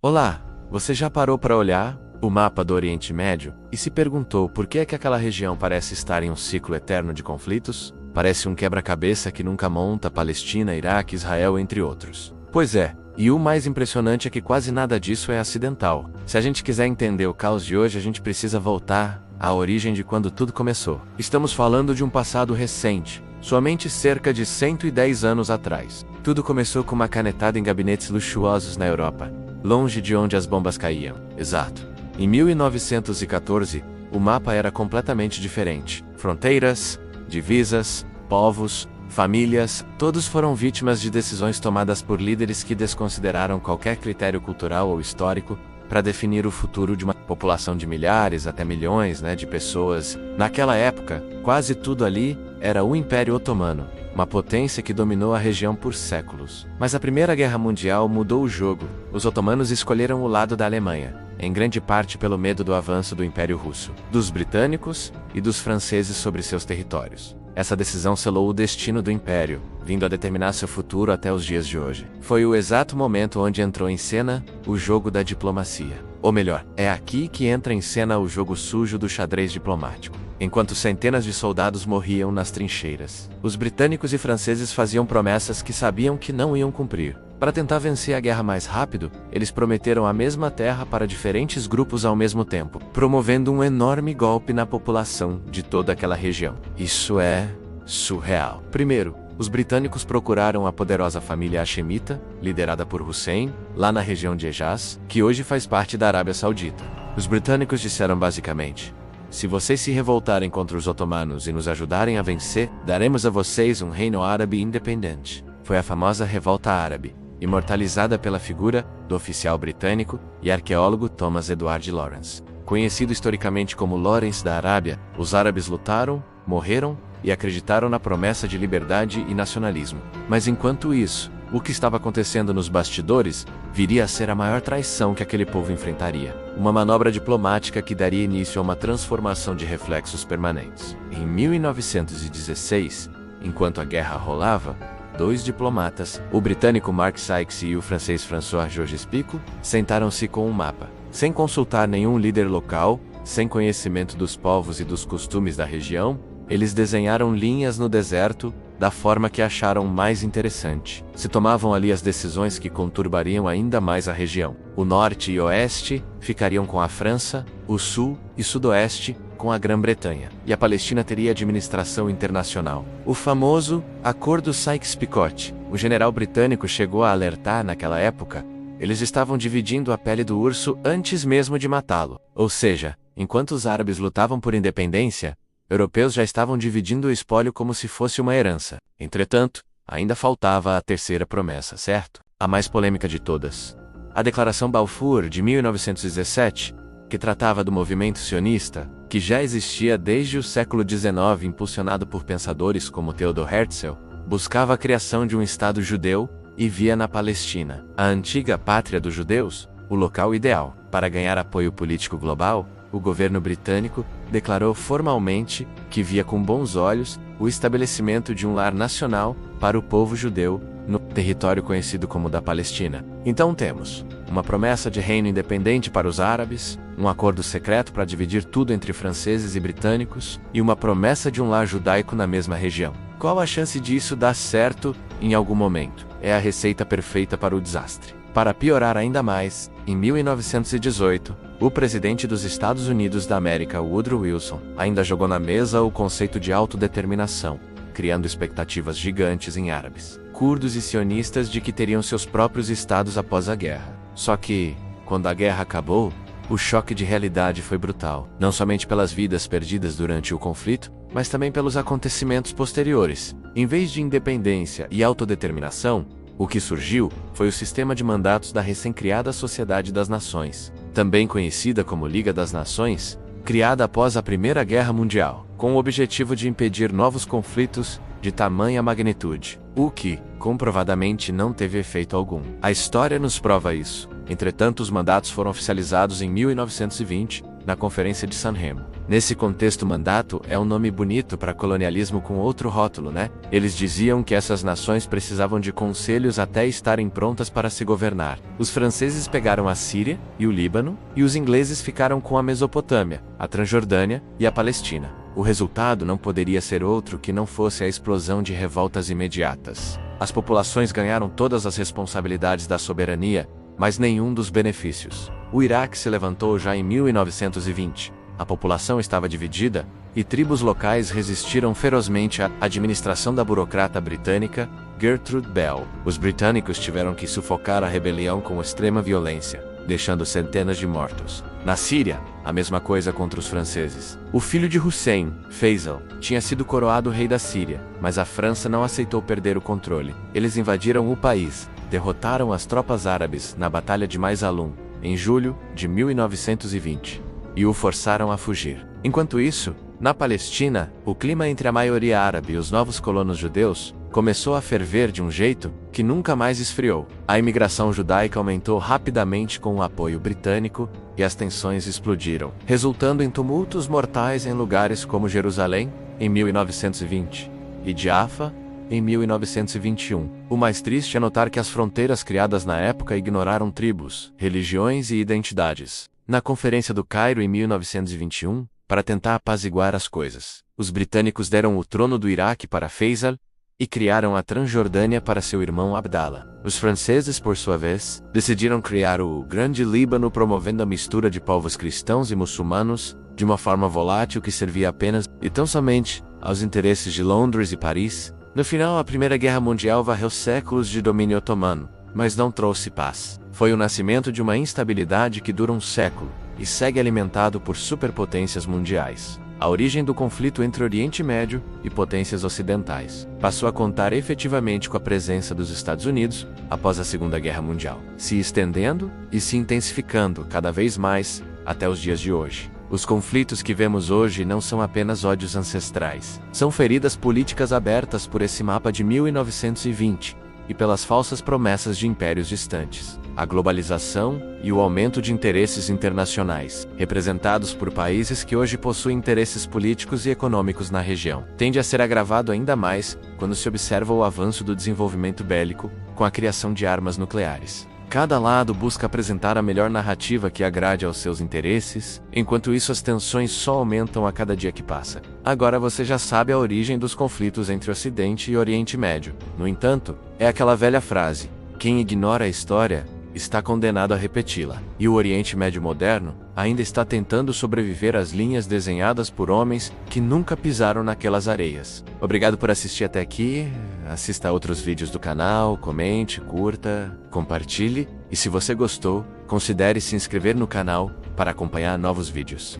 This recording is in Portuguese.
Olá, você já parou para olhar o mapa do Oriente Médio e se perguntou por que é que aquela região parece estar em um ciclo eterno de conflitos? Parece um quebra-cabeça que nunca monta: Palestina, Iraque, Israel, entre outros. Pois é, e o mais impressionante é que quase nada disso é acidental. Se a gente quiser entender o caos de hoje, a gente precisa voltar à origem de quando tudo começou. Estamos falando de um passado recente, somente cerca de 110 anos atrás. Tudo começou com uma canetada em gabinetes luxuosos na Europa, longe de onde as bombas caíam. Exato. Em 1914, o mapa era completamente diferente. Fronteiras, divisas, povos, famílias, todos foram vítimas de decisões tomadas por líderes que desconsideraram qualquer critério cultural ou histórico para definir o futuro de uma população de milhares até milhões, de pessoas. Naquela época, quase tudo ali era o Império Otomano, uma potência que dominou a região por séculos. Mas a Primeira Guerra Mundial mudou o jogo. Os otomanos escolheram o lado da Alemanha, em grande parte pelo medo do avanço do Império Russo, dos britânicos e dos franceses sobre seus territórios. Essa decisão selou o destino do Império, vindo a determinar seu futuro até os dias de hoje. Foi o exato momento onde entrou em cena o jogo da diplomacia. Ou melhor, é aqui que entra em cena o jogo sujo do xadrez diplomático. Enquanto centenas de soldados morriam nas trincheiras, os britânicos e franceses faziam promessas que sabiam que não iam cumprir. Para tentar vencer a guerra mais rápido, eles prometeram a mesma terra para diferentes grupos ao mesmo tempo, promovendo um enorme golpe na população de toda aquela região. Isso é surreal. Primeiro, os britânicos procuraram a poderosa família Hashemita, liderada por Hussein, lá na região de Hejaz, que hoje faz parte da Arábia Saudita. Os britânicos disseram basicamente: se vocês se revoltarem contra os otomanos e nos ajudarem a vencer, daremos a vocês um reino árabe independente. Foi a famosa Revolta Árabe, imortalizada pela figura do oficial britânico e arqueólogo Thomas Edward Lawrence. Conhecido historicamente como Lawrence da Arábia, os árabes lutaram, morreram e acreditaram na promessa de liberdade e nacionalismo. Mas enquanto isso, o que estava acontecendo nos bastidores viria a ser a maior traição que aquele povo enfrentaria. Uma manobra diplomática que daria início a uma transformação de reflexos permanentes. Em 1916, enquanto a guerra rolava, dois diplomatas, o britânico Mark Sykes e o francês François-Georges Picot, sentaram-se com um mapa. Sem consultar nenhum líder local, sem conhecimento dos povos e dos costumes da região, eles desenharam linhas no deserto da forma que acharam mais interessante. Se tomavam ali as decisões que conturbariam ainda mais a região. O norte e oeste ficariam com a França, o sul e sudoeste com a Grã-Bretanha, e a Palestina teria administração internacional. O famoso Acordo Sykes-Picot. O general britânico chegou a alertar naquela época: eles estavam dividindo a pele do urso antes mesmo de matá-lo. Ou seja, enquanto os árabes lutavam por independência, europeus já estavam dividindo o espólio como se fosse uma herança. Entretanto, ainda faltava a terceira promessa, certo? A mais polêmica de todas. A Declaração Balfour de 1917, que tratava do movimento sionista, que já existia desde o século XIX, impulsionado por pensadores como Theodor Herzl, buscava a criação de um Estado judeu e via na Palestina, a antiga pátria dos judeus, o local ideal. Para ganhar apoio político global, o governo britânico declarou formalmente que via com bons olhos o estabelecimento de um lar nacional para o povo judeu no território conhecido como da Palestina. Então temos uma promessa de reino independente para os árabes, um acordo secreto para dividir tudo entre franceses e britânicos, e uma promessa de um lar judaico na mesma região. Qual a chance disso dar certo em algum momento? É a receita perfeita para o desastre. Para piorar ainda mais, em 1918, o presidente dos Estados Unidos da América, Woodrow Wilson, ainda jogou na mesa o conceito de autodeterminação, criando expectativas gigantes em árabes, curdos e sionistas de que teriam seus próprios estados após a guerra. Só que, quando a guerra acabou, o choque de realidade foi brutal, não somente pelas vidas perdidas durante o conflito, mas também pelos acontecimentos posteriores. Em vez de independência e autodeterminação, o que surgiu foi o sistema de mandatos da recém-criada Sociedade das Nações, também conhecida como Liga das Nações, criada após a Primeira Guerra Mundial, com o objetivo de impedir novos conflitos de tamanha magnitude, o que, comprovadamente, não teve efeito algum. A história nos prova isso. Entretanto, os mandatos foram oficializados em 1920, na Conferência de San Remo. Nesse contexto, mandato é um nome bonito para colonialismo com outro rótulo, né? Eles diziam que essas nações precisavam de conselhos até estarem prontas para se governar. Os franceses pegaram a Síria e o Líbano, e os ingleses ficaram com a Mesopotâmia, a Transjordânia e a Palestina. O resultado não poderia ser outro que não fosse a explosão de revoltas imediatas. As populações ganharam todas as responsabilidades da soberania, mas nenhum dos benefícios. O Iraque se levantou já em 1920. A população estava dividida, e tribos locais resistiram ferozmente à administração da burocrata britânica, Gertrude Bell. Os britânicos tiveram que sufocar a rebelião com extrema violência, deixando centenas de mortos. Na Síria, a mesma coisa contra os franceses. O filho de Hussein, Faisal, tinha sido coroado rei da Síria, mas a França não aceitou perder o controle. Eles invadiram o país, derrotaram as tropas árabes na Batalha de Maisalun, em julho de 1920, e o forçaram a fugir. Enquanto isso, na Palestina, o clima entre a maioria árabe e os novos colonos judeus começou a ferver de um jeito que nunca mais esfriou. A imigração judaica aumentou rapidamente com o apoio britânico e as tensões explodiram, resultando em tumultos mortais em lugares como Jerusalém, em 1920, e Jaffa, em 1921. O mais triste é notar que as fronteiras criadas na época ignoraram tribos, religiões e identidades. Na Conferência do Cairo em 1921, para tentar apaziguar as coisas, os britânicos deram o trono do Iraque para Faisal e criaram a Transjordânia para seu irmão Abdallah. Os franceses, por sua vez, decidiram criar o Grande Líbano, promovendo a mistura de povos cristãos e muçulmanos de uma forma volátil que servia apenas e tão somente aos interesses de Londres e Paris. No final, a Primeira Guerra Mundial varreu séculos de domínio otomano, mas não trouxe paz. Foi o nascimento de uma instabilidade que dura um século e segue alimentado por superpotências mundiais. A origem do conflito entre Oriente Médio e potências ocidentais passou a contar efetivamente com a presença dos Estados Unidos após a Segunda Guerra Mundial, se estendendo e se intensificando cada vez mais até os dias de hoje. Os conflitos que vemos hoje não são apenas ódios ancestrais, são feridas políticas abertas por esse mapa de 1920 e pelas falsas promessas de impérios distantes. A globalização e o aumento de interesses internacionais, representados por países que hoje possuem interesses políticos e econômicos na região, tende a ser agravado ainda mais quando se observa o avanço do desenvolvimento bélico com a criação de armas nucleares. Cada lado busca apresentar a melhor narrativa que agrade aos seus interesses, enquanto isso as tensões só aumentam a cada dia que passa. Agora você já sabe a origem dos conflitos entre Ocidente e Oriente Médio. No entanto, é aquela velha frase: quem ignora a história está condenado a repeti-la. E o Oriente Médio moderno ainda está tentando sobreviver às linhas desenhadas por homens que nunca pisaram naquelas areias. Obrigado por assistir até aqui. Assista a outros vídeos do canal, comente, curta, compartilhe. E se você gostou, considere se inscrever no canal para acompanhar novos vídeos.